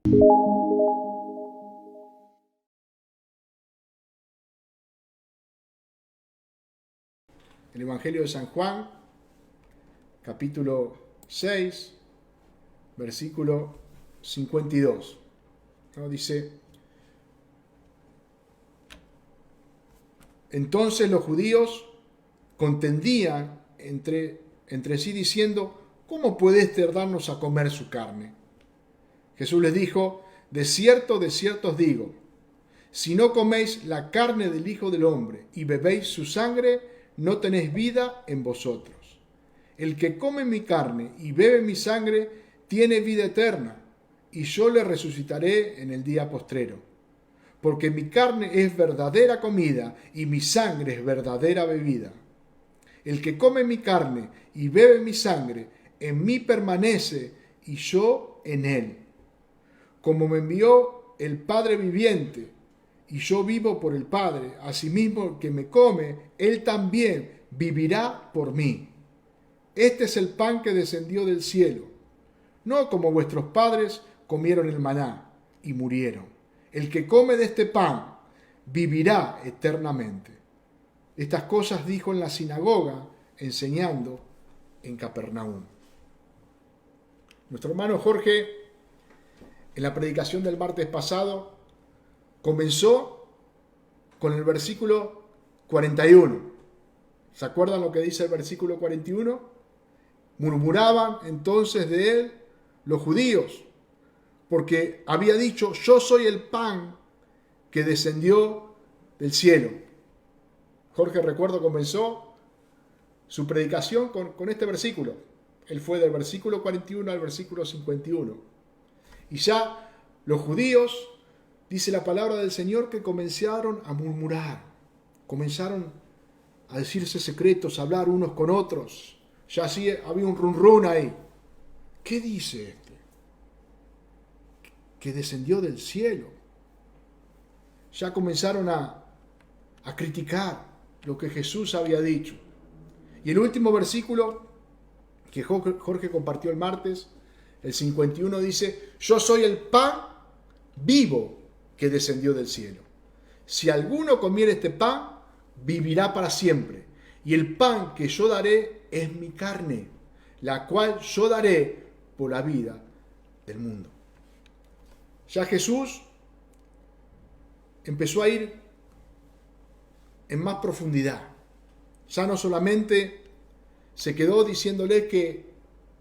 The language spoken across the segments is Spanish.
El Evangelio de San Juan, capítulo 6, versículo 52. ¿No? Dice: entonces los judíos contendían entre sí diciendo: ¿cómo puede éste darnos a comer su carne? Jesús les dijo: de cierto os digo, si no coméis la carne del Hijo del Hombre y bebéis su sangre, no tenéis vida en vosotros. El que come mi carne y bebe mi sangre tiene vida eterna, y yo le resucitaré en el día postrero. Porque mi carne es verdadera comida y mi sangre es verdadera bebida. El que come mi carne y bebe mi sangre, en mí permanece y yo en él. Como me envió el Padre viviente, y yo vivo por el Padre, asimismo el que me come, él también vivirá por mí. Este es el pan que descendió del cielo, no como vuestros padres comieron el maná y murieron. El que come de este pan vivirá eternamente. Estas cosas dijo en la sinagoga, enseñando en Capernaum. Nuestro hermano Jorge, en la predicación del martes pasado, comenzó con el versículo 41. ¿Se acuerdan lo que dice el versículo 41? Murmuraban entonces de él los judíos, porque había dicho: yo soy el pan que descendió del cielo. Jorge, recuerdo, comenzó su predicación con este versículo. Él fue del versículo 41 al versículo 51. Y ya los judíos, dice la palabra del Señor, que comenzaron a murmurar, comenzaron a decirse secretos, a hablar unos con otros. Ya así había un run ahí. ¿Qué dice este? Que descendió del cielo. Ya comenzaron a criticar lo que Jesús había dicho. Y el último versículo que Jorge compartió el martes, el 51, dice: yo soy el pan vivo que descendió del cielo. Si alguno comiere este pan, vivirá para siempre. Y el pan que yo daré es mi carne, la cual yo daré por la vida del mundo. Ya Jesús empezó a ir en más profundidad. Ya no solamente se quedó diciéndole que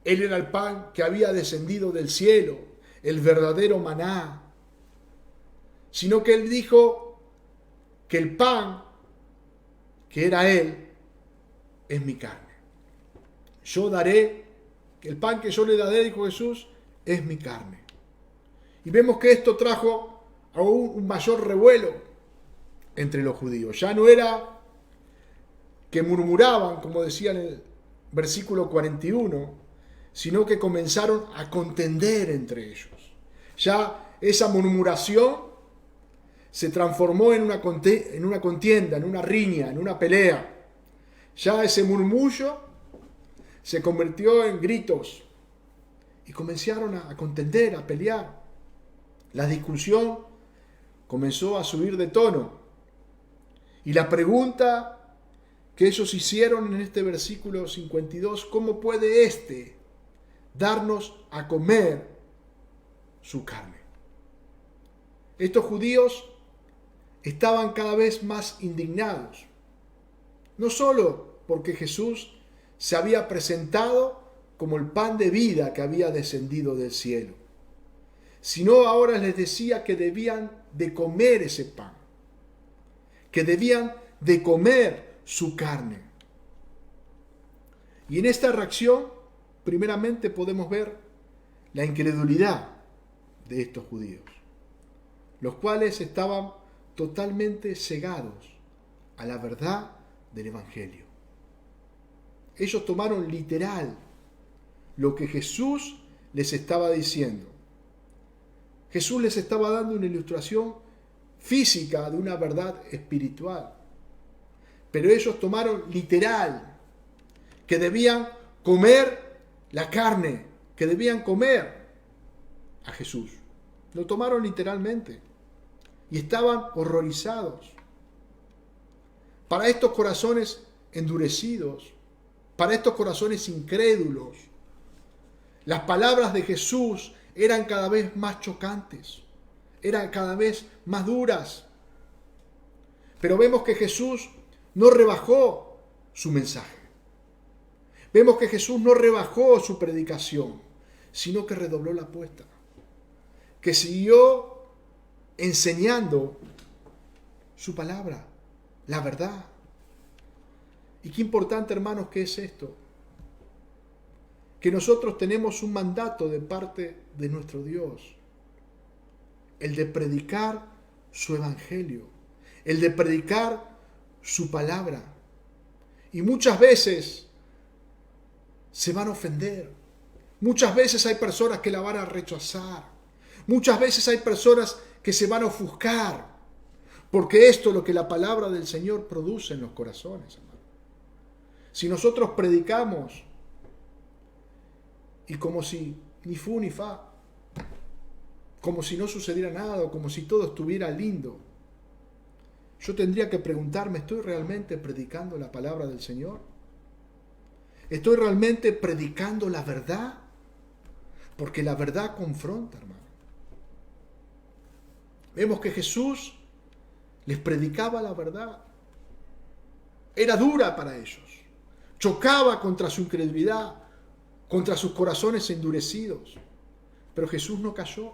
Él era el pan que había descendido del cielo, el verdadero maná, sino que Él dijo que el pan que era Él es mi carne. Yo daré, el pan que yo le daré, dijo Jesús, es mi carne. Y vemos que esto trajo aún un mayor revuelo entre los judíos. Ya no era que murmuraban, como decía en el versículo 41, sino que comenzaron a contender entre ellos. Ya esa murmuración se transformó en una contienda, en una riña, en una pelea. Ya ese murmullo se convirtió en gritos y comenzaron a contender, a pelear. La discusión comenzó a subir de tono. Y la pregunta que ellos hicieron en este versículo 52: ¿cómo puede éste darnos a comer su carne? Estos judíos estaban cada vez más indignados, no solo porque Jesús se había presentado como el pan de vida que había descendido del cielo, sino ahora les decía que debían de comer ese pan, que debían de comer su carne. Y en esta reacción, primeramente podemos ver la incredulidad de estos judíos, los cuales estaban totalmente cegados a la verdad del Evangelio. Ellos tomaron literal lo que Jesús les estaba diciendo. Jesús les estaba dando una ilustración física de una verdad espiritual. Pero ellos tomaron literal que debían comer la carne, que debían comer a Jesús. Lo tomaron literalmente y estaban horrorizados. Para estos corazones endurecidos, para estos corazones incrédulos, las palabras de Jesús eran cada vez más chocantes, eran cada vez más duras. Pero vemos que Jesús no rebajó su mensaje. Vemos que Jesús no rebajó su predicación, sino que redobló la apuesta, que siguió enseñando su palabra, la verdad. Y qué importante, hermanos, que es esto, que nosotros tenemos un mandato de parte de nuestro Dios, el de predicar su evangelio, el de predicar su palabra. Y muchas veces se van a ofender, muchas veces hay personas que la van a rechazar, muchas veces hay personas que se van a ofuscar, porque esto es lo que la palabra del Señor produce en los corazones, hermano. Si nosotros predicamos y como si ni fu ni fa, como si no sucediera nada, o como si todo estuviera lindo, yo tendría que preguntarme, ¿estoy realmente predicando la palabra del Señor? ¿Estoy realmente predicando la verdad? Porque la verdad confronta, hermano. Vemos que Jesús les predicaba la verdad. Era dura para ellos. Chocaba contra su incredulidad, contra sus corazones endurecidos. Pero Jesús no cayó.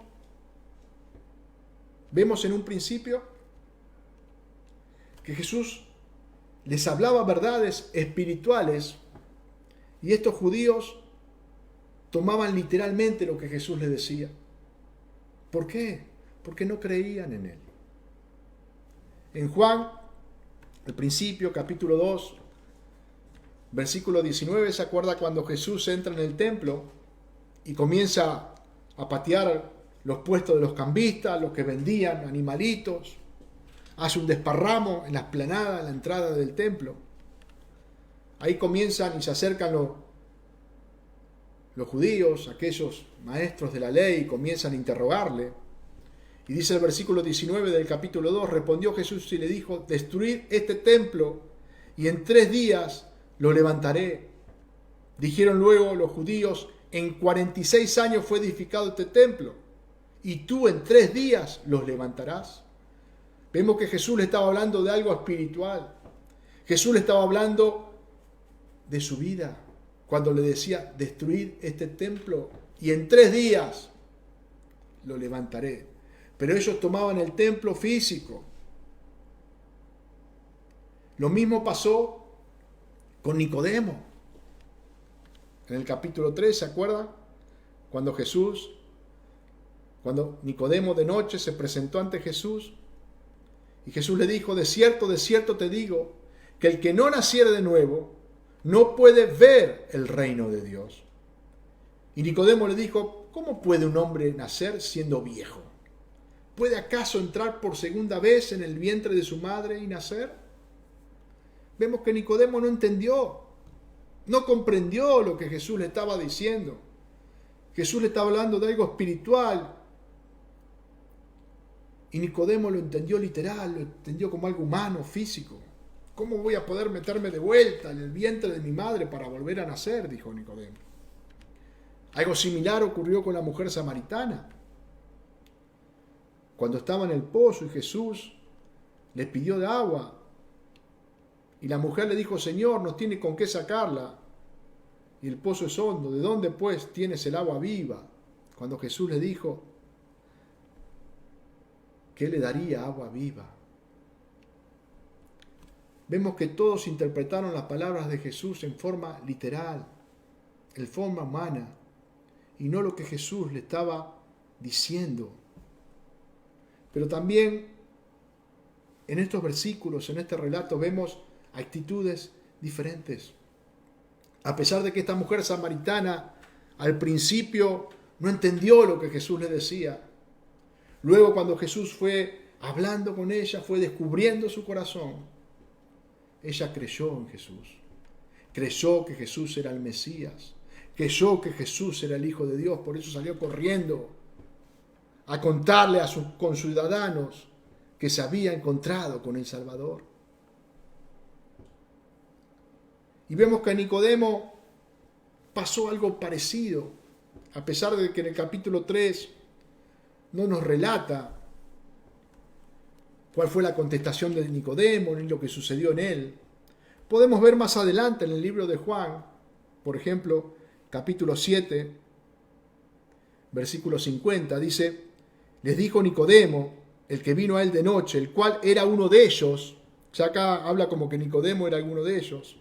Vemos en un principio que Jesús les hablaba verdades espirituales y estos judíos tomaban literalmente lo que Jesús les decía. ¿Por qué? Porque no creían en Él. En Juan, al principio, capítulo 2, versículo 19, ¿se acuerda cuando Jesús entra en el templo y comienza a patear los puestos de los cambistas, los que vendían animalitos? Hace un desparramo en la explanada, en la entrada del templo. Ahí comienzan y se acercan los judíos, aquellos maestros de la ley, y comienzan a interrogarle. Y dice el versículo 19 del capítulo 2, respondió Jesús y le dijo, destruid este templo y en 3 días lo levantaré. Dijeron luego los judíos, en 46 años fue edificado este templo y tú en 3 días los levantarás. Vemos que Jesús le estaba hablando de algo espiritual. Jesús le estaba hablando de su vida cuando le decía, destruid este templo y en 3 días lo levantaré. Pero ellos tomaban el templo físico. Lo mismo pasó con Nicodemo. En el capítulo 3, ¿se acuerdan? Cuando Nicodemo de noche se presentó ante Jesús y Jesús le dijo, de cierto te digo, que el que no naciere de nuevo no puede ver el reino de Dios. Y Nicodemo le dijo, ¿cómo puede un hombre nacer siendo viejo? ¿Puede acaso entrar por segunda vez en el vientre de su madre y nacer? Vemos que Nicodemo no entendió, no comprendió lo que Jesús le estaba diciendo. Jesús le estaba hablando de algo espiritual. Y Nicodemo lo entendió literal, lo entendió como algo humano, físico. ¿Cómo voy a poder meterme de vuelta en el vientre de mi madre para volver a nacer?, dijo Nicodemo. Algo similar ocurrió con la mujer samaritana. Cuando estaba en el pozo y Jesús le pidió de agua, y la mujer le dijo, Señor, no tiene con qué sacarla, y el pozo es hondo, ¿de dónde pues tienes el agua viva? Cuando Jesús le dijo que le daría agua viva. Vemos que todos interpretaron las palabras de Jesús en forma literal, en forma humana, y no lo que Jesús le estaba diciendo. Pero también en estos versículos, en este relato, vemos actitudes diferentes. A pesar de que esta mujer samaritana al principio no entendió lo que Jesús le decía, luego cuando Jesús fue hablando con ella, fue descubriendo su corazón, ella creyó en Jesús. Creyó que Jesús era el Mesías. Creyó que Jesús era el Hijo de Dios. Por eso salió corriendo a contarle a sus conciudadanos que se había encontrado con el Salvador. Y vemos que a Nicodemo pasó algo parecido, a pesar de que en el capítulo 3 no nos relata cuál fue la contestación de Nicodemo ni lo que sucedió en él. Podemos ver más adelante en el libro de Juan, por ejemplo, capítulo 7, versículo 50, dice: les dijo Nicodemo, el que vino a él de noche, el cual era uno de ellos. Ya acá habla como que Nicodemo era alguno de ellos.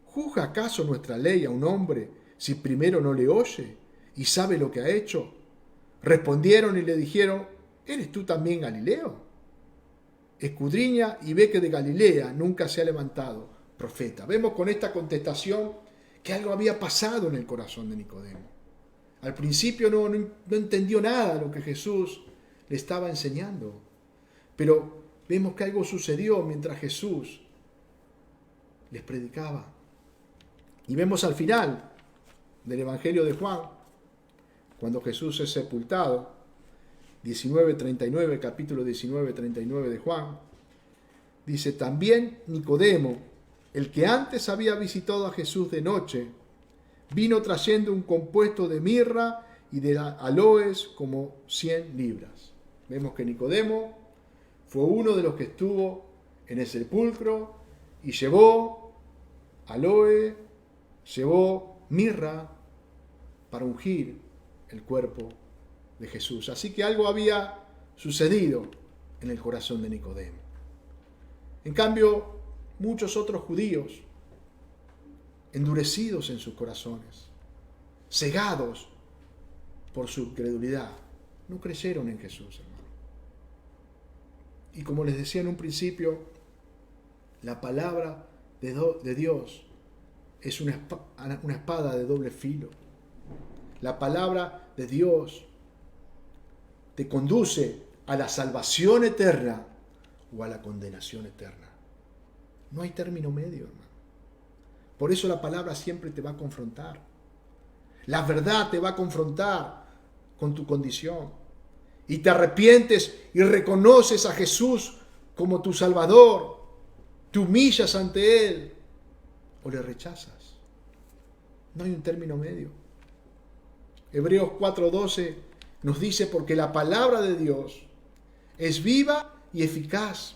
¿Juzga acaso nuestra ley a un hombre si primero no le oye y sabe lo que ha hecho? Respondieron y le dijeron: ¿eres tú también Galileo? Escudriña y ve que de Galilea nunca se ha levantado profeta. Vemos con esta contestación que algo había pasado en el corazón de Nicodemo. Al principio no entendió nada de lo que Jesús le estaba enseñando, pero vemos que algo sucedió mientras Jesús les predicaba. Y vemos al final del Evangelio de Juan, cuando Jesús es sepultado, 19:39, capítulo 19:39 de Juan, dice: también Nicodemo, el que antes había visitado a Jesús de noche, vino trayendo un compuesto de mirra y de aloes como 100 libras. Vemos que Nicodemo fue uno de los que estuvo en el sepulcro y llevó aloe, llevó mirra para ungir el cuerpo de Jesús. Así que algo había sucedido en el corazón de Nicodemo. En cambio, muchos otros judíos, endurecidos en sus corazones, cegados por su incredulidad, no creyeron en Jesús, hermano. Y como les decía en un principio, la palabra de Dios es una espada de doble filo. La palabra de Dios te conduce a la salvación eterna o a la condenación eterna. No hay término medio, hermano. Por eso la palabra siempre te va a confrontar. La verdad te va a confrontar con tu condición. Y te arrepientes y reconoces a Jesús como tu Salvador. Te humillas ante Él o le rechazas. No hay un término medio. Hebreos 4:12 nos dice: porque la palabra de Dios es viva y eficaz,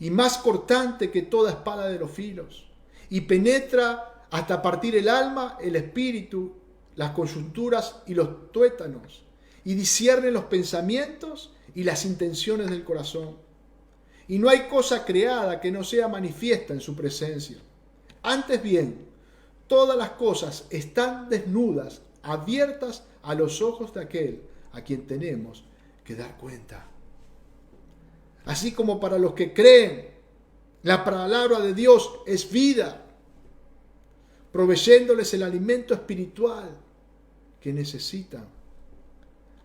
y más cortante que toda espada de los filos, y penetra hasta partir el alma, el espíritu, las coyunturas y los tuétanos, y discierne los pensamientos y las intenciones del corazón. Y no hay cosa creada que no sea manifiesta en su presencia. Antes bien, todas las cosas están desnudas, abiertas a los ojos de aquel a quien tenemos que dar cuenta. Así como para los que creen, la palabra de Dios es vida, proveyéndoles el alimento espiritual que necesitan.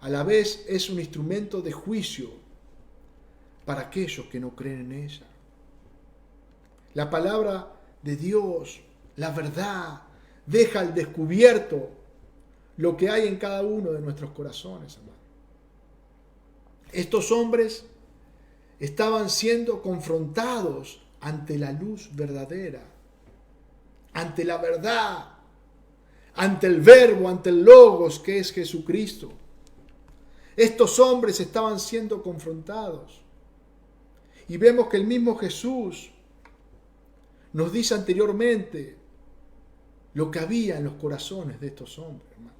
A la vez es un instrumento de juicio para aquellos que no creen en ella. La palabra de Dios, la verdad, deja al descubierto lo que hay en cada uno de nuestros corazones, hermano. Estos hombres estaban siendo confrontados ante la luz verdadera, ante la verdad, ante el verbo, ante el logos que es Jesucristo. Estos hombres estaban siendo confrontados. Y vemos que el mismo Jesús nos dice anteriormente lo que había en los corazones de estos hombres, hermano.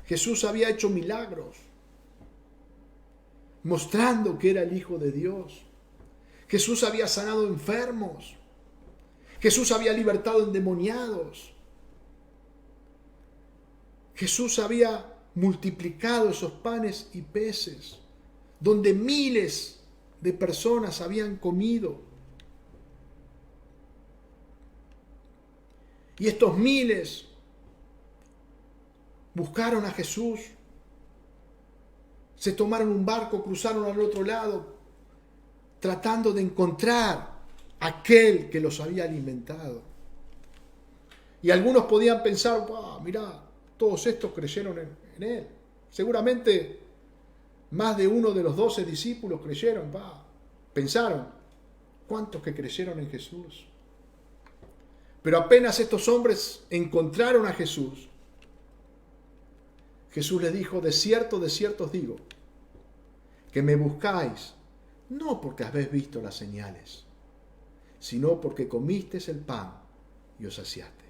Jesús había hecho milagros, mostrando que era el Hijo de Dios. Jesús había sanado enfermos. Jesús había libertado endemoniados. Jesús había multiplicado esos panes y peces, donde miles de personas habían comido. Y estos miles buscaron a Jesús, se tomaron un barco, cruzaron al otro lado, tratando de encontrar aquel que los había alimentado. Y algunos podían pensar: mirá, todos estos creyeron en él. Seguramente Más de uno de los 12 discípulos creyeron, pensaron, ¿cuántos que creyeron en Jesús? Pero apenas estos hombres encontraron a Jesús, Jesús les dijo, de cierto os digo, que me buscáis, no porque habéis visto las señales, sino porque comisteis el pan y os saciaste.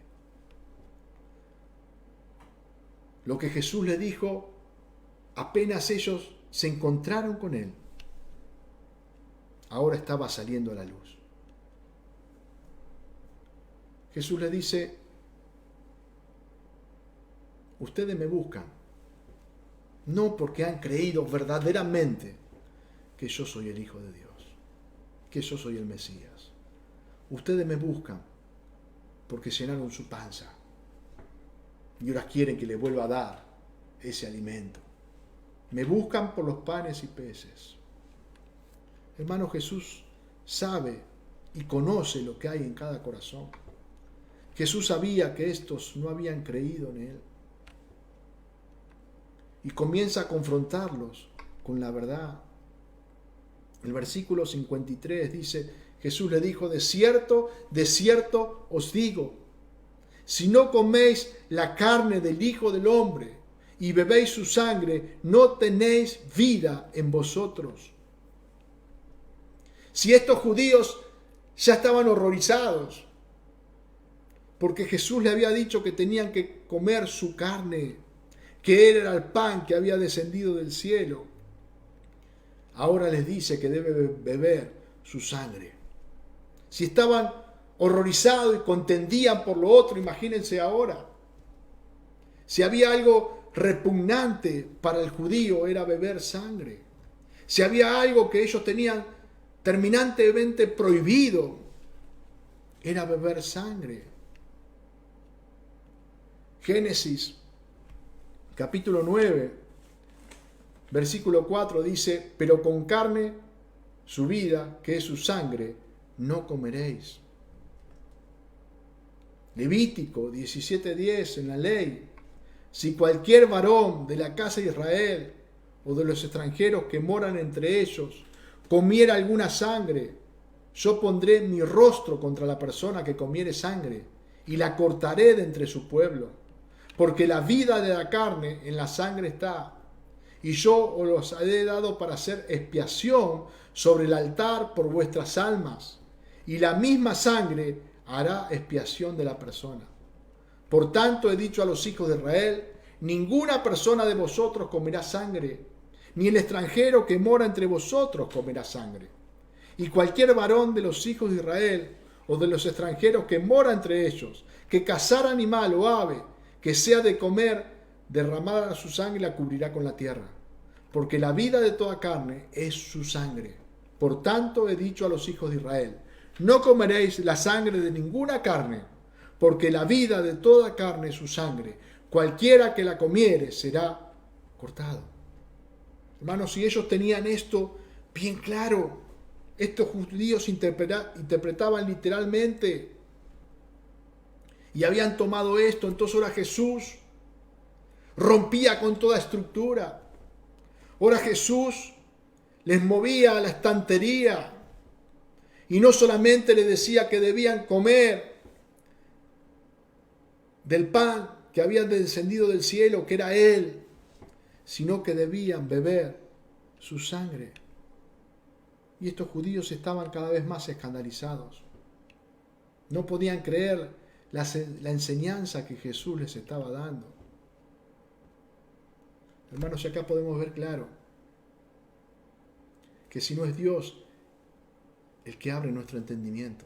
Lo que Jesús les dijo, apenas ellos se encontraron con Él, ahora estaba saliendo a la luz. Jesús les dice, ustedes me buscan, no porque han creído verdaderamente que yo soy el Hijo de Dios, que yo soy el Mesías. Ustedes me buscan porque llenaron su panza y ahora quieren que les vuelva a dar ese alimento. Me buscan por los panes y peces. Hermano, Jesús sabe y conoce lo que hay en cada corazón. Jesús sabía que estos no habían creído en Él. Y comienza a confrontarlos con la verdad. El versículo 53 dice, Jesús le dijo, de cierto os digo, si no coméis la carne del Hijo del Hombre y bebéis su sangre, no tenéis vida en vosotros. Si estos judíos ya estaban horrorizados, porque Jesús le había dicho que tenían que comer su carne, que Él era el pan que había descendido del cielo, ahora les dice que debe beber su sangre. Si estaban horrorizados y contendían por lo otro, imagínense ahora. Si había algo repugnante para el judío, era beber sangre. Si había algo que ellos tenían terminantemente prohibido, era beber sangre. Génesis capítulo 9, versículo 4 dice, pero con carne su vida, que es su sangre, no comeréis. Levítico 17:10 en la ley, si cualquier varón de la casa de Israel o de los extranjeros que moran entre ellos comiera alguna sangre, yo pondré mi rostro contra la persona que comiere sangre y la cortaré de entre su pueblo. Porque la vida de la carne en la sangre está, y yo os los he dado para hacer expiación sobre el altar por vuestras almas, y la misma sangre hará expiación de la persona. Por tanto he dicho a los hijos de Israel, ninguna persona de vosotros comerá sangre, ni el extranjero que mora entre vosotros comerá sangre. Y cualquier varón de los hijos de Israel, o de los extranjeros que mora entre ellos, que cazar animal o ave, que sea de comer, derramada su sangre la cubrirá con la tierra. Porque la vida de toda carne es su sangre. Por tanto he dicho a los hijos de Israel, no comeréis la sangre de ninguna carne, porque la vida de toda carne es su sangre. Cualquiera que la comiere será cortado. Hermanos, si ellos tenían esto bien claro, estos judíos interpretaban literalmente y habían tomado esto, entonces ahora Jesús rompía con toda estructura. Ahora Jesús les movía a la estantería y no solamente les decía que debían comer del pan que había descendido del cielo, que era Él, sino que debían beber su sangre. Y estos judíos estaban cada vez más escandalizados. No podían creer la enseñanza que Jesús les estaba dando. Hermanos, y acá podemos ver claro que si no es Dios el que abre nuestro entendimiento,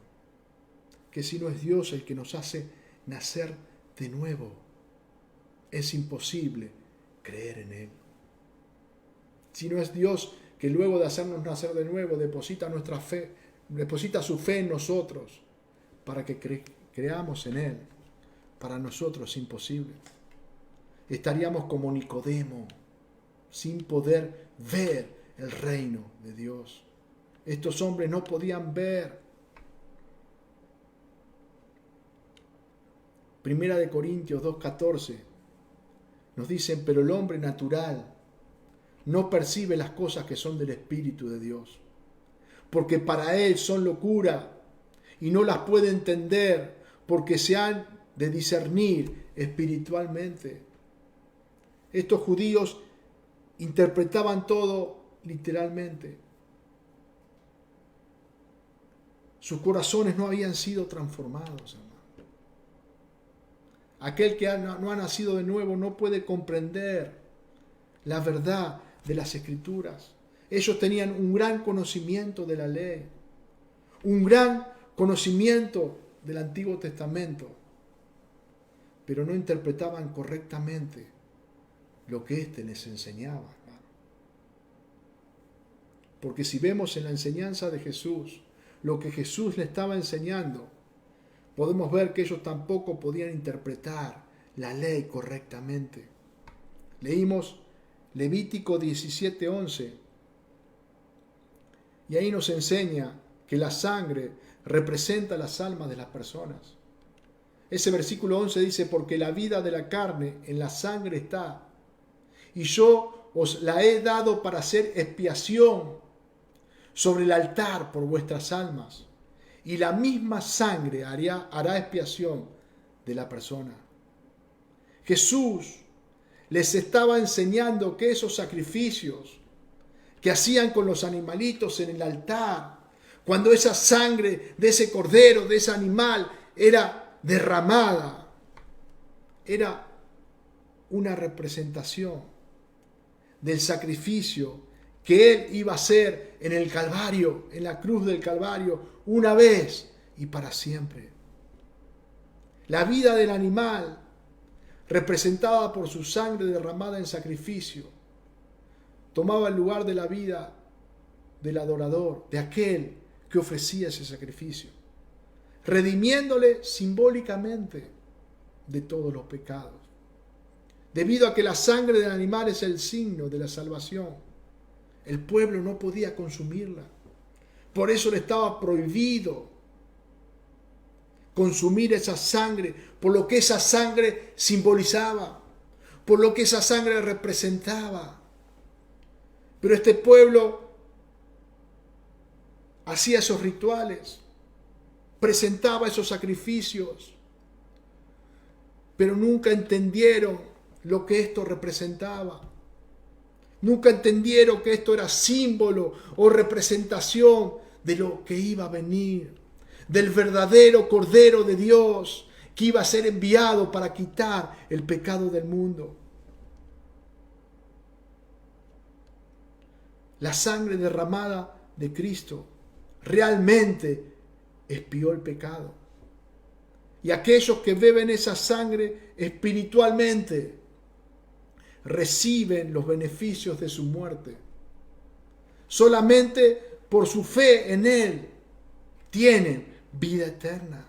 que si no es Dios el que nos hace nacer de nuevo, es imposible creer en Él. Si no es Dios que luego de hacernos nacer de nuevo deposita nuestra fe, deposita su fe en nosotros para que creamos en Él, para nosotros es imposible. Estaríamos como Nicodemo, sin poder ver el reino de Dios. Estos hombres no podían ver. Primera de Corintios 2:14 nos dicen, pero el hombre natural no percibe las cosas que son del Espíritu de Dios, porque para él son locura y no las puede entender, porque se han de discernir espiritualmente. Estos judíos interpretaban todo literalmente. Sus corazones no habían sido transformados, hermano. Aquel que no ha nacido de nuevo no puede comprender la verdad de las Escrituras. Ellos tenían un gran conocimiento de la ley, un gran conocimiento del Antiguo Testamento, pero no interpretaban correctamente lo que éste les enseñaba, hermano. Porque si vemos en la enseñanza de Jesús, lo que Jesús le estaba enseñando, podemos ver que ellos tampoco podían interpretar la ley correctamente. Leímos Levítico 17:11, y ahí nos enseña que la sangre representa las almas de las personas. Ese versículo 11 dice: porque la vida de la carne en la sangre está, y yo os la he dado para hacer expiación sobre el altar por vuestras almas, y la misma sangre hará expiación de la persona. Jesús les estaba enseñando que esos sacrificios que hacían con los animalitos en el altar, cuando esa sangre de ese cordero, de ese animal, era derramada, era una representación del sacrificio que él iba a hacer en el Calvario, en la cruz del Calvario, una vez y para siempre. La vida del animal, representada por su sangre derramada en sacrificio, tomaba el lugar de la vida del adorador, de aquel que ofrecía ese sacrificio, redimiéndole simbólicamente de todos los pecados. Debido a que la sangre del animal es el signo de la salvación, el pueblo no podía consumirla. Por eso le estaba prohibido consumir esa sangre, por lo que esa sangre simbolizaba, por lo que esa sangre representaba. Pero este pueblo hacía esos rituales, presentaba esos sacrificios, pero nunca entendieron lo que esto representaba. Nunca entendieron que esto era símbolo o representación de lo que iba a venir, del verdadero Cordero de Dios que iba a ser enviado para quitar el pecado del mundo. La sangre derramada de Cristo realmente expió el pecado. Y aquellos que beben esa sangre espiritualmente reciben los beneficios de su muerte. Solamente por su fe en Él tienen vida eterna.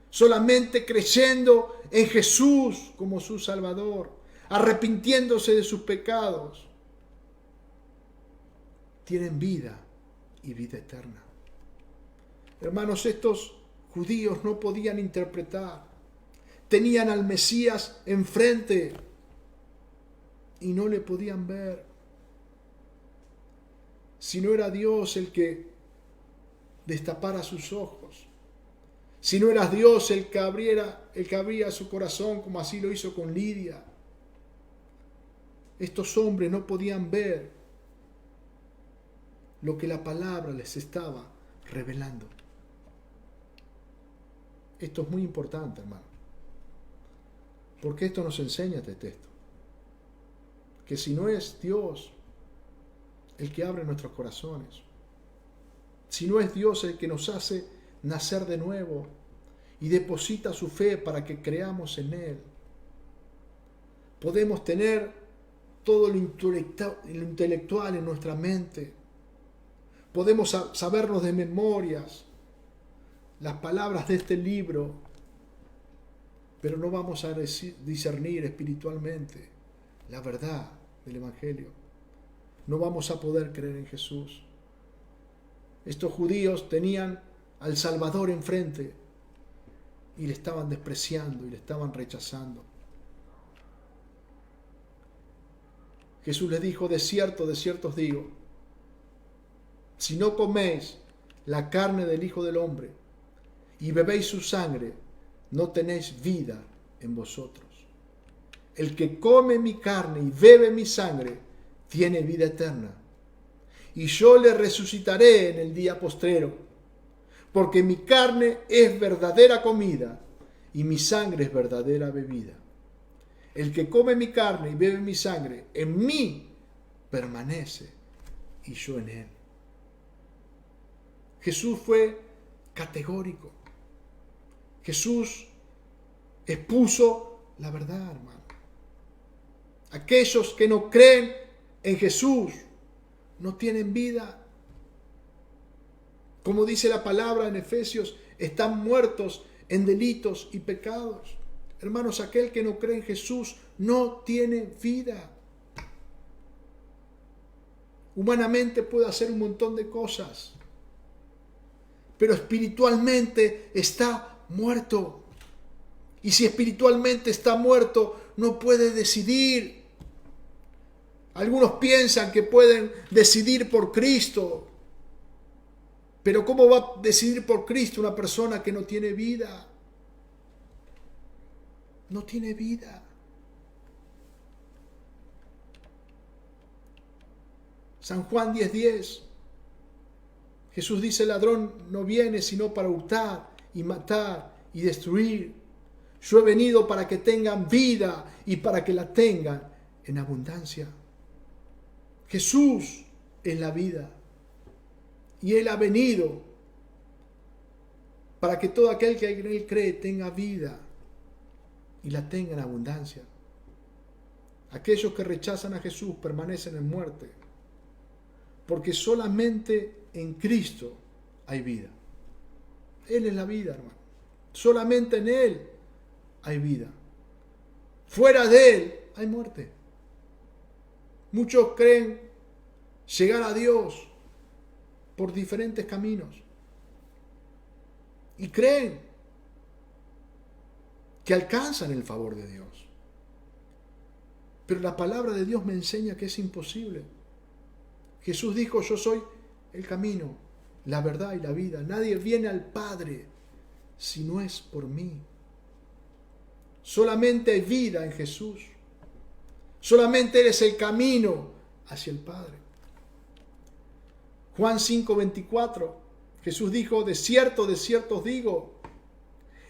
Solamente creyendo en Jesús como su Salvador, arrepintiéndose de sus pecados, tienen vida y vida eterna. Hermanos, estos judíos no podían interpretar. Tenían al Mesías enfrente y no le podían ver. Si no era Dios el que destapara sus ojos, si no era Dios el que abría su corazón, como así lo hizo con Lidia, estos hombres no podían ver lo que la palabra les estaba revelando. Esto es muy importante, hermano, porque esto nos enseña este texto, que si no es Dios el que abre nuestros corazones, si no es Dios el que nos hace nacer de nuevo y deposita su fe para que creamos en Él, podemos tener todo lo intelectual en nuestra mente, podemos sabernos de memorias las palabras de este libro, pero no vamos a discernir espiritualmente la verdad del Evangelio. No vamos a poder creer en Jesús. Estos judíos tenían al Salvador enfrente y le estaban despreciando y le estaban rechazando. Jesús les dijo, de cierto os digo, si no coméis la carne del Hijo del Hombre y bebéis su sangre, no tenéis vida en vosotros. El que come mi carne y bebe mi sangre, tiene vida eterna. Y yo le resucitaré en el día postrero, porque mi carne es verdadera comida y mi sangre es verdadera bebida. El que come mi carne y bebe mi sangre, en mí permanece y yo en él. Jesús fue categórico. Jesús expuso la verdad, hermano. Aquellos que no creen en Jesús no tienen vida. Como dice la palabra en Efesios, están muertos en delitos y pecados. Hermanos, aquel que no cree en Jesús no tiene vida. Humanamente puede hacer un montón de cosas, pero espiritualmente está muerto. Y si espiritualmente está muerto, no puede decidir. Algunos piensan que pueden decidir por Cristo. Pero ¿cómo va a decidir por Cristo una persona que no tiene vida? No tiene vida. San Juan 10:10. Jesús dice, el ladrón no viene sino para hurtar y matar y destruir. Yo he venido para que tengan vida y para que la tengan en abundancia. Jesús es la vida. Y Él ha venido para que todo aquel que en Él cree tenga vida y la tenga en abundancia. Aquellos que rechazan a Jesús permanecen en muerte, porque solamente en Cristo hay vida. Él es la vida, hermano. Solamente en Él hay vida. Fuera de Él hay muerte. Muchos creen llegar a Dios por diferentes caminos. Y creen que alcanzan el favor de Dios. Pero la palabra de Dios me enseña que es imposible. Jesús dijo, yo soy el camino, la verdad y la vida. Nadie viene al Padre si no es por mí. Solamente hay vida en Jesús. Solamente Él es el camino hacia el Padre. Juan 5:24, Jesús dijo, de cierto os digo,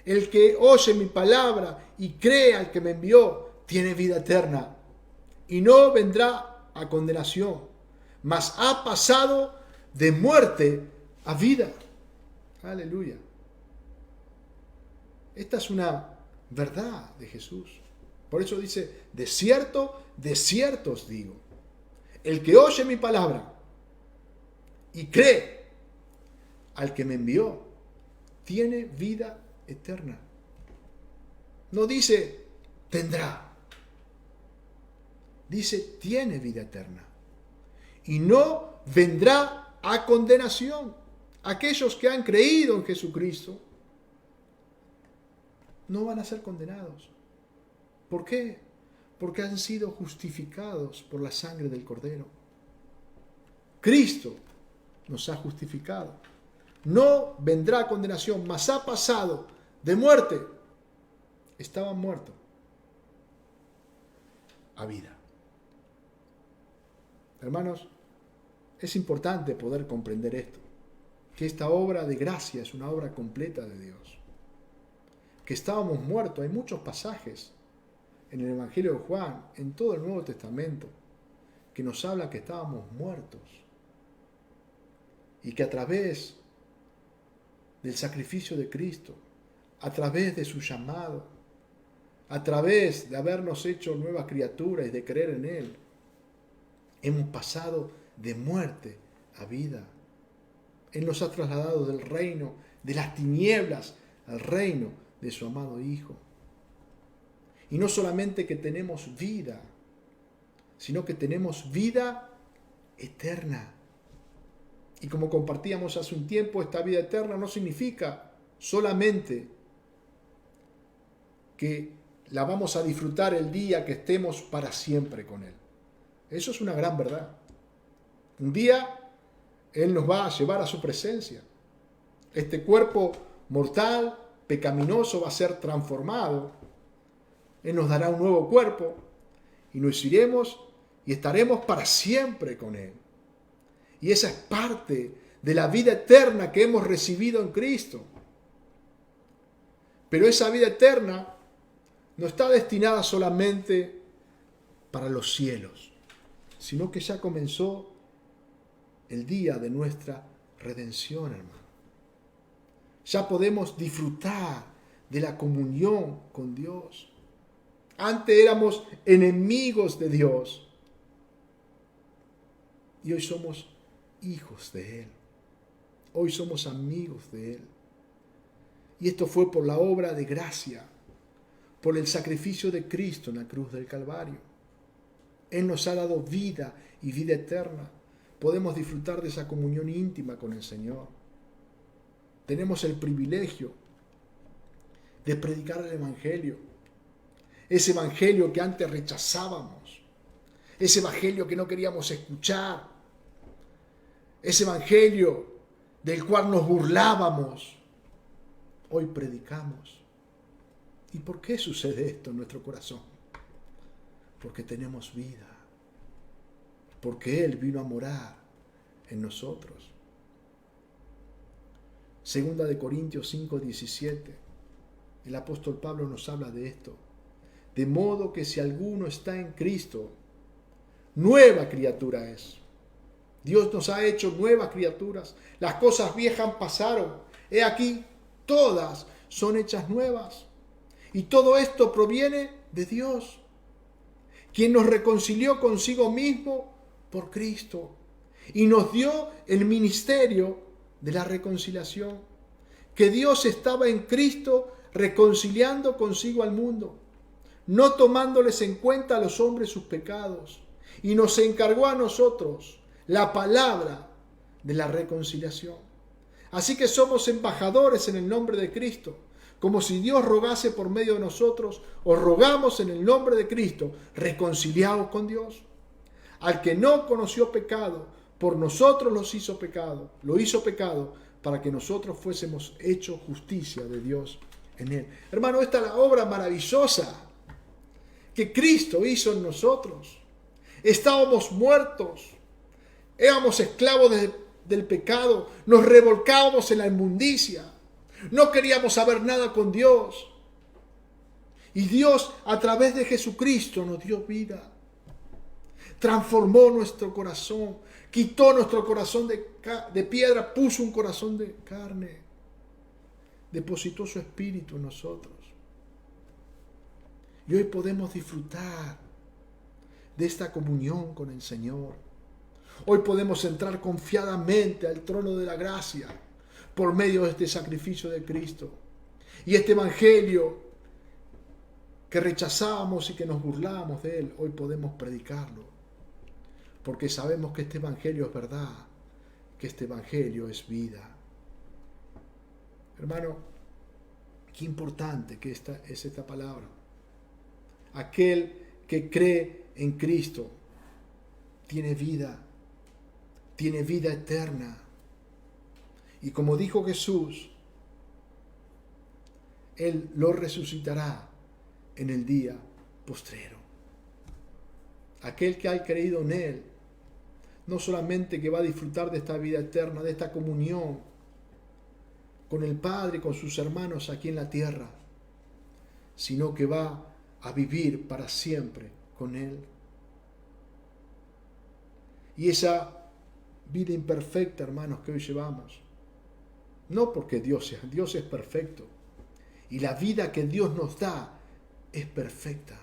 el que oye mi palabra y cree al que me envió, tiene vida eterna y no vendrá a condenación, mas ha pasado de muerte a vida. Aleluya. Esta es una verdad de Jesús. Por eso dice, de cierto os digo, el que oye mi palabra y cree al que me envió, tiene vida eterna. No dice tendrá, dice tiene vida eterna. Y no vendrá a condenación. Aquellos que han creído en Jesucristo no van a ser condenados. ¿Por qué? Porque han sido justificados por la sangre del Cordero. Cristo nos ha justificado. No vendrá a condenación, mas ha pasado de muerte. Estaban muertos a vida. Hermanos, es importante poder comprender esto, que esta obra de gracia es una obra completa de Dios. Que estábamos muertos, hay muchos pasajes en el Evangelio de Juan, en todo el Nuevo Testamento, que nos habla que estábamos muertos y que a través del sacrificio de Cristo, a través de su llamado, a través de habernos hecho nuevas criaturas y de creer en Él, hemos pasado de muerte a vida. Él nos ha trasladado del reino de las tinieblas al reino de su amado Hijo. Y no solamente que tenemos vida, sino que tenemos vida eterna. Y como compartíamos hace un tiempo, esta vida eterna no significa solamente que la vamos a disfrutar el día que estemos para siempre con Él. Eso es una gran verdad. Un día Él nos va a llevar a su presencia. Este cuerpo mortal, pecaminoso, va a ser transformado. Él nos dará un nuevo cuerpo y nos iremos y estaremos para siempre con Él. Y esa es parte de la vida eterna que hemos recibido en Cristo. Pero esa vida eterna no está destinada solamente para los cielos, sino que ya comenzó el día de nuestra redención, hermano. Ya podemos disfrutar de la comunión con Dios. Antes éramos enemigos de Dios y hoy somos hijos de Él. Hoy somos amigos de Él. Y esto fue por la obra de gracia, por el sacrificio de Cristo en la cruz del Calvario. Él nos ha dado vida y vida eterna. Podemos disfrutar de esa comunión íntima con el Señor. Tenemos el privilegio de predicar el Evangelio. Ese Evangelio que antes rechazábamos. Ese Evangelio que no queríamos escuchar. Ese Evangelio del cual nos burlábamos. Hoy predicamos. ¿Y por qué sucede esto en nuestro corazón? Porque tenemos vida. Porque Él vino a morar en nosotros. Segunda de Corintios 5:17. El apóstol Pablo nos habla de esto. De modo que si alguno está en Cristo, nueva criatura es. Dios nos ha hecho nuevas criaturas. Las cosas viejas pasaron. He aquí, todas son hechas nuevas. Y todo esto proviene de Dios, quien nos reconcilió consigo mismo por Cristo y nos dio el ministerio de la reconciliación. Que Dios estaba en Cristo reconciliando consigo al mundo, no tomándoles en cuenta a los hombres sus pecados, y nos encargó a nosotros la palabra de la reconciliación. Así que somos embajadores en el nombre de Cristo, como si Dios rogase por medio de nosotros. Os rogamos en el nombre de Cristo, reconciliaos con Dios. Al que no conoció pecado, por nosotros lo hizo pecado, para que nosotros fuésemos hechos justicia de Dios en Él. Hermano, esta es la obra maravillosa que Cristo hizo en nosotros. Estábamos muertos, éramos esclavos del pecado, nos revolcábamos en la inmundicia, no queríamos saber nada con Dios. Y Dios, a través de Jesucristo, nos dio vida. Transformó nuestro corazón, quitó nuestro corazón de piedra, puso un corazón de carne, depositó su espíritu en nosotros. Y hoy podemos disfrutar de esta comunión con el Señor. Hoy podemos entrar confiadamente al trono de la gracia por medio de este sacrificio de Cristo. Y este evangelio que rechazábamos y que nos burlábamos de él, hoy podemos predicarlo. Porque sabemos que este evangelio es verdad, que este evangelio es vida. Hermano, qué importante que es esta palabra. Aquel que cree en Cristo tiene vida eterna. Y como dijo Jesús, Él lo resucitará en el día postrero. Aquel que ha creído en Él, no solamente que va a disfrutar de esta vida eterna, de esta comunión con el Padre y con sus hermanos aquí en la tierra, sino que va a vivir para siempre con Él. Y esa vida imperfecta, hermanos, que hoy llevamos, no porque Dios es perfecto, y la vida que Dios nos da es perfecta.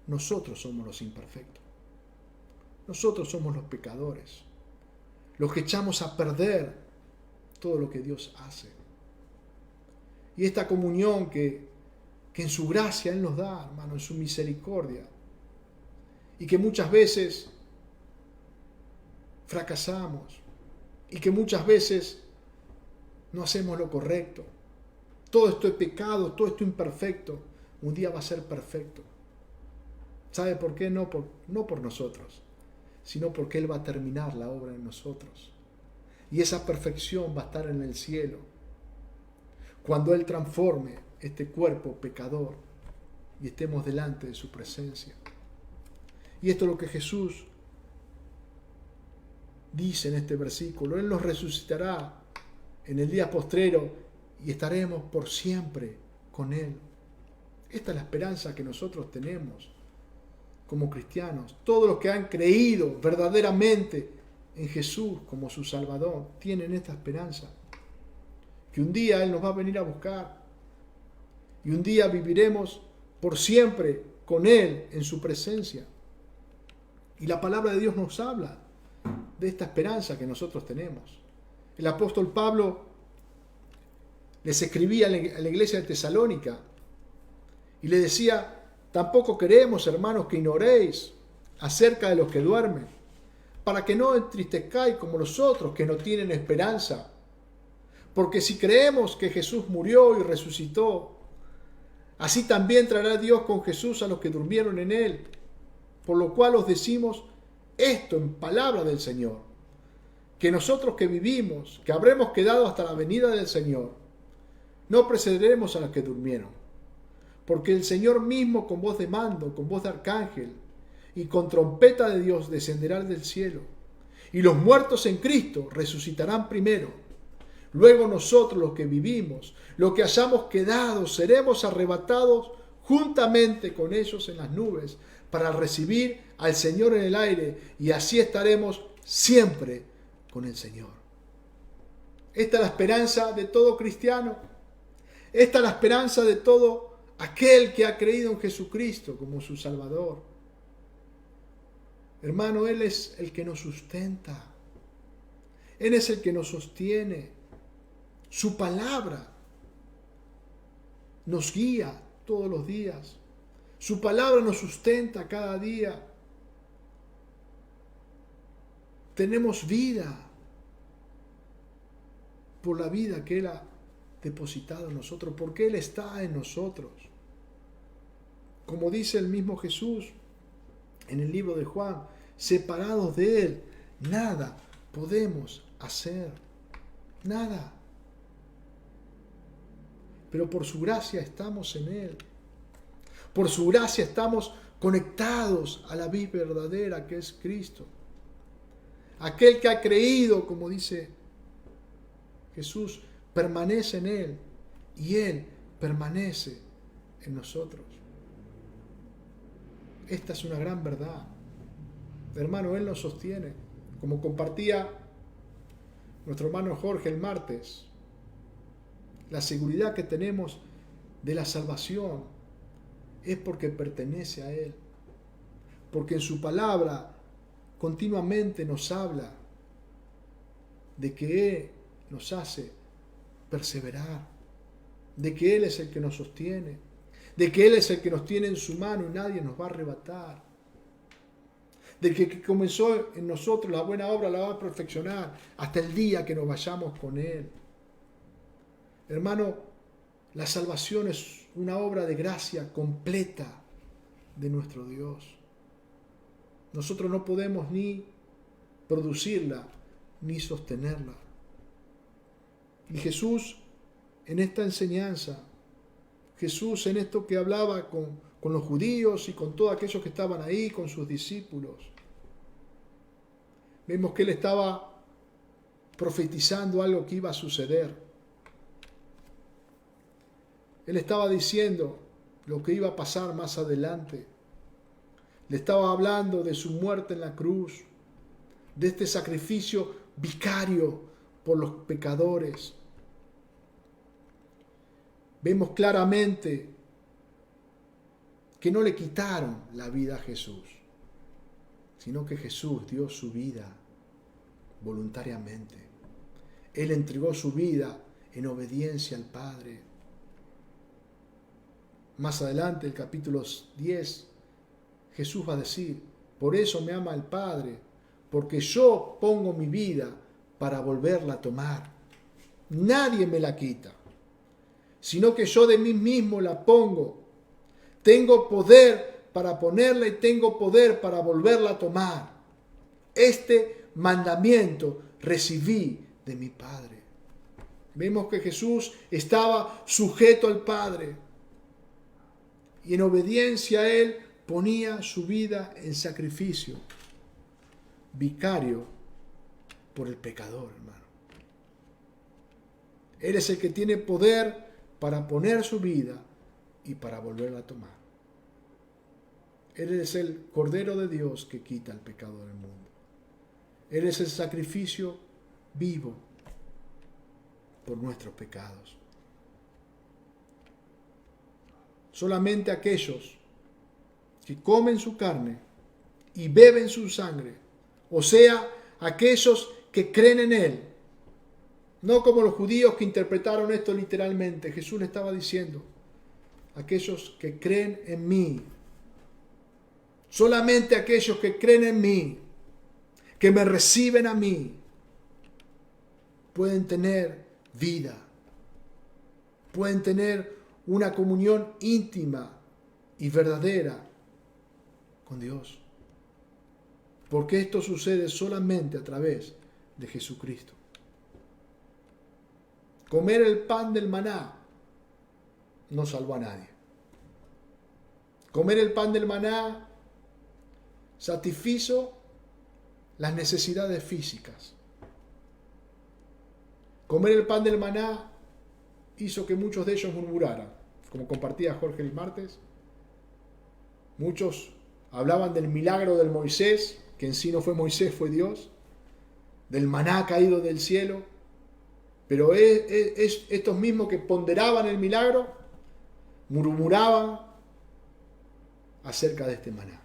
Nosotros somos los imperfectos. Nosotros somos los pecadores, los que echamos a perder todo lo que Dios hace. Y esta comunión que en su gracia Él nos da, hermano, en su misericordia, y que muchas veces fracasamos, y que muchas veces no hacemos lo correcto. Todo esto es pecado, todo esto imperfecto, un día va a ser perfecto. ¿Sabe por qué? No por nosotros, sino porque Él va a terminar la obra en nosotros. Y esa perfección va a estar en el cielo, cuando Él transforme este cuerpo pecador y estemos delante de su presencia. Y esto es lo que Jesús dice en este versículo. Él nos resucitará en el día postrero y estaremos por siempre con Él. Esta es la esperanza que nosotros tenemos como cristianos. Todos los que han creído verdaderamente en Jesús como su Salvador tienen esta esperanza. Que un día Él nos va a venir a buscar y un día viviremos por siempre con Él en su presencia. Y la palabra de Dios nos habla de esta esperanza que nosotros tenemos. El apóstol Pablo les escribía a la iglesia de Tesalónica y le decía: tampoco queremos, hermanos, que ignoréis acerca de los que duermen, para que no entristezcáis como los otros que no tienen esperanza. Porque si creemos que Jesús murió y resucitó, así también traerá Dios con Jesús a los que durmieron en Él. Por lo cual os decimos esto en palabra del Señor, que nosotros que vivimos, que habremos quedado hasta la venida del Señor, no precederemos a los que durmieron. Porque el Señor mismo, con voz de mando, con voz de arcángel y con trompeta de Dios, descenderá del cielo. Y los muertos en Cristo resucitarán primero. Luego nosotros, los que vivimos, los que hayamos quedado, seremos arrebatados juntamente con ellos en las nubes para recibir al Señor en el aire, y así estaremos siempre con el Señor. Esta es la esperanza de todo cristiano. Esta es la esperanza de todo aquel que ha creído en Jesucristo como su Salvador. Hermano, Él es el que nos sustenta. Él es el que nos sostiene. Su palabra nos guía todos los días. Su palabra nos sustenta cada día. Tenemos vida por la vida que Él ha depositado en nosotros, porque Él está en nosotros. Como dice el mismo Jesús en el libro de Juan: separados de Él, nada podemos hacer. Nada. Pero por su gracia estamos en Él. Por su gracia estamos conectados a la vida verdadera que es Cristo. Aquel que ha creído, como dice Jesús, permanece en Él y Él permanece en nosotros. Esta es una gran verdad. Hermano, Él nos sostiene. Como compartía nuestro hermano Jorge el martes, la seguridad que tenemos de la salvación es porque pertenece a Él. Porque en su palabra continuamente nos habla de que Él nos hace perseverar, de que Él es el que nos sostiene, de que Él es el que nos tiene en su mano y nadie nos va a arrebatar, de que comenzó en nosotros la buena obra la va a perfeccionar hasta el día que nos vayamos con Él. Hermano, la salvación es una obra de gracia completa de nuestro Dios. Nosotros no podemos ni producirla ni sostenerla. Y Jesús, en esta enseñanza, Jesús en esto que hablaba con los judíos y con todos aquellos que estaban ahí, con sus discípulos, vemos que Él estaba profetizando algo que iba a suceder. Él estaba diciendo lo que iba a pasar más adelante. Le estaba hablando de su muerte en la cruz, de este sacrificio vicario por los pecadores. Vemos claramente que no le quitaron la vida a Jesús, sino que Jesús dio su vida voluntariamente. Él entregó su vida en obediencia al Padre. Más adelante, el capítulo 10, Jesús va a decir: por eso me ama el Padre, porque yo pongo mi vida para volverla a tomar. Nadie me la quita, sino que yo de mí mismo la pongo. Tengo poder para ponerla y tengo poder para volverla a tomar. Este mandamiento recibí de mi Padre. Vemos que Jesús estaba sujeto al Padre y en obediencia a Él ponía su vida en sacrificio, vicario por el pecador, hermano. Él es el que tiene poder para poner su vida y para volverla a tomar. Él es el Cordero de Dios que quita el pecado del mundo. Él es el sacrificio vivo por nuestros pecados. Solamente aquellos que comen su carne y beben su sangre, o sea, aquellos que creen en Él, no como los judíos que interpretaron esto literalmente. Jesús le estaba diciendo, aquellos que creen en mí, solamente aquellos que creen en mí, que me reciben a mí, pueden tener vida, pueden tener una comunión íntima y verdadera con Dios. Porque esto sucede solamente a través de Jesucristo. Comer el pan del maná no salvó a nadie. Comer el pan del maná satisfizo las necesidades físicas. Comer el pan del maná hizo que muchos de ellos murmuraran, como compartía Jorge el martes. Muchos hablaban del milagro del Moisés, que en sí no fue Moisés, fue Dios, del maná caído del cielo, pero estos mismos que ponderaban el milagro murmuraban acerca de este maná.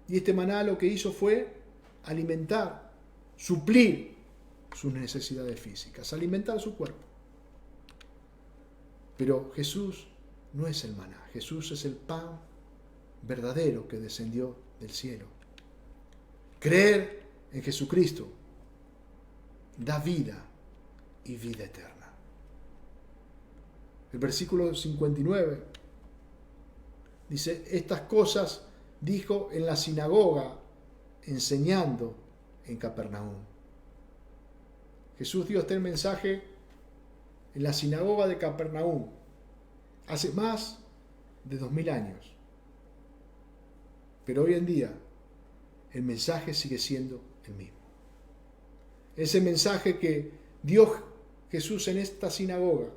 Y este maná lo que hizo fue alimentar, suplir sus necesidades físicas, alimentar su cuerpo. Pero Jesús no es el maná, Jesús es el pan verdadero que descendió del cielo. Creer en Jesucristo da vida y vida eterna. El versículo 59 dice, estas cosas dijo en la sinagoga, enseñando en Capernaum. Jesús dio este mensaje en la sinagoga de Capernaum hace más de 2000 años. Pero hoy en día el mensaje sigue siendo el mismo. Ese mensaje que dio Jesús en esta sinagoga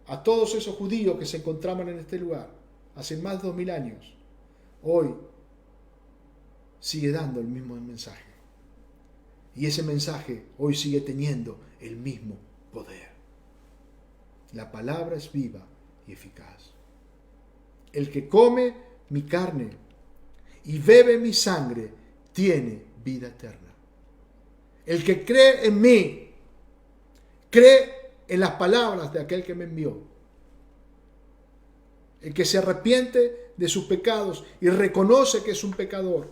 a todos esos judíos que se encontraban en este lugar hace más de 2000 años, hoy sigue dando el mismo mensaje. Y ese mensaje hoy sigue teniendo el mismo poder. La palabra es viva y eficaz. El que come mi carne y bebe mi sangre tiene vida eterna. El que cree en mí, cree en las palabras de aquel que me envió. El que se arrepiente de sus pecados y reconoce que es un pecador,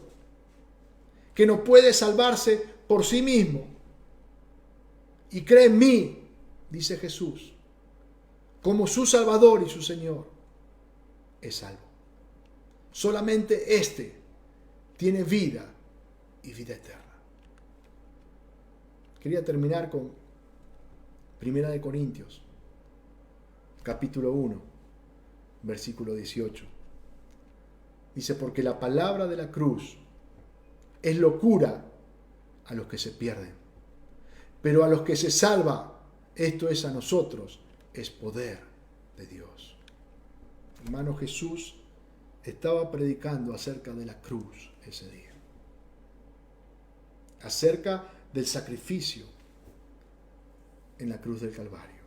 que no puede salvarse por sí mismo, y cree en mí, dice Jesús, como su Salvador y su Señor, es salvo. Solamente éste tiene vida y vida eterna. Quería terminar con 1 de Corintios, capítulo 1, versículo 18. Dice, porque la palabra de la cruz es locura a los que se pierden, pero a los que se salva, esto es a nosotros, es poder de Dios. Hermano, Jesús estaba predicando acerca de la cruz ese día, acerca del sacrificio en la cruz del Calvario,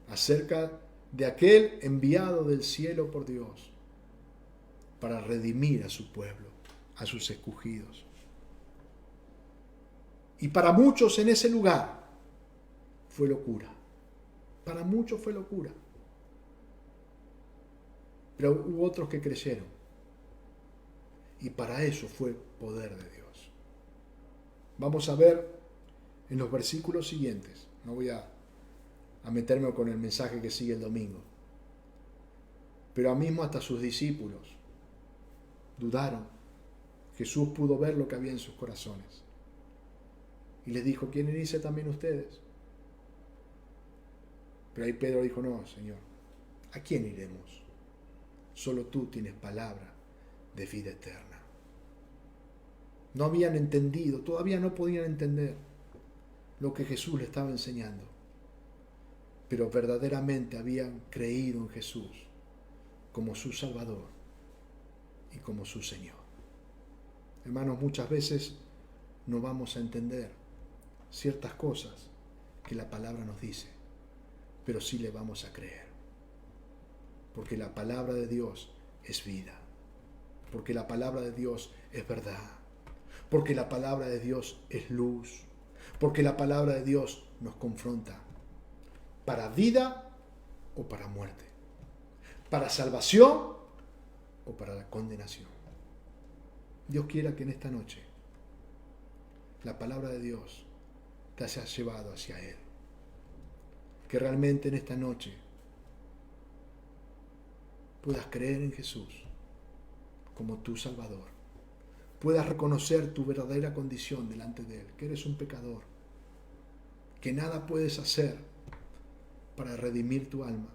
acerca de aquel enviado del cielo por Dios para redimir a su pueblo, a sus escogidos. Y para muchos en ese lugar fue locura. Para muchos fue locura. Pero hubo otros que creyeron. Y para eso fue poder de Dios. Vamos a ver en los versículos siguientes. No voy a meterme con el mensaje que sigue el domingo. Pero mismo hasta sus discípulos dudaron. Jesús pudo ver lo que había en sus corazones. Y les dijo, ¿quieren irse también ustedes? Pero ahí Pedro dijo, no, Señor, ¿a quién iremos? Solo tú tienes palabra de vida eterna. No habían entendido, todavía no podían entender lo que Jesús le estaba enseñando, pero verdaderamente habían creído en Jesús como su Salvador y como su Señor. Hermanos, muchas veces no vamos a entender ciertas cosas que la palabra nos dice, pero sí le vamos a creer, porque la palabra de Dios es vida, porque la palabra de Dios es verdad, porque la palabra de Dios es luz, porque la palabra de Dios nos confronta para vida o para muerte, para salvación o para la condenación. Dios quiera que en esta noche la palabra de Dios te haya llevado hacia Él, que realmente en esta noche puedas creer en Jesús como tu Salvador, puedas reconocer tu verdadera condición delante de Él, que eres un pecador, que nada puedes hacer para redimir tu alma,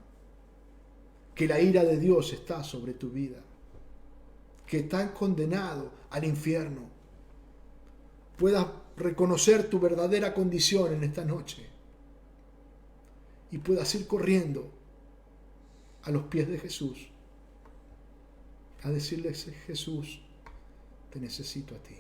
que la ira de Dios está sobre tu vida, que estás condenado al infierno. Puedas reconocer tu verdadera condición en esta noche y puedas ir corriendo a los pies de Jesús a decirle, Jesús, te necesito a ti.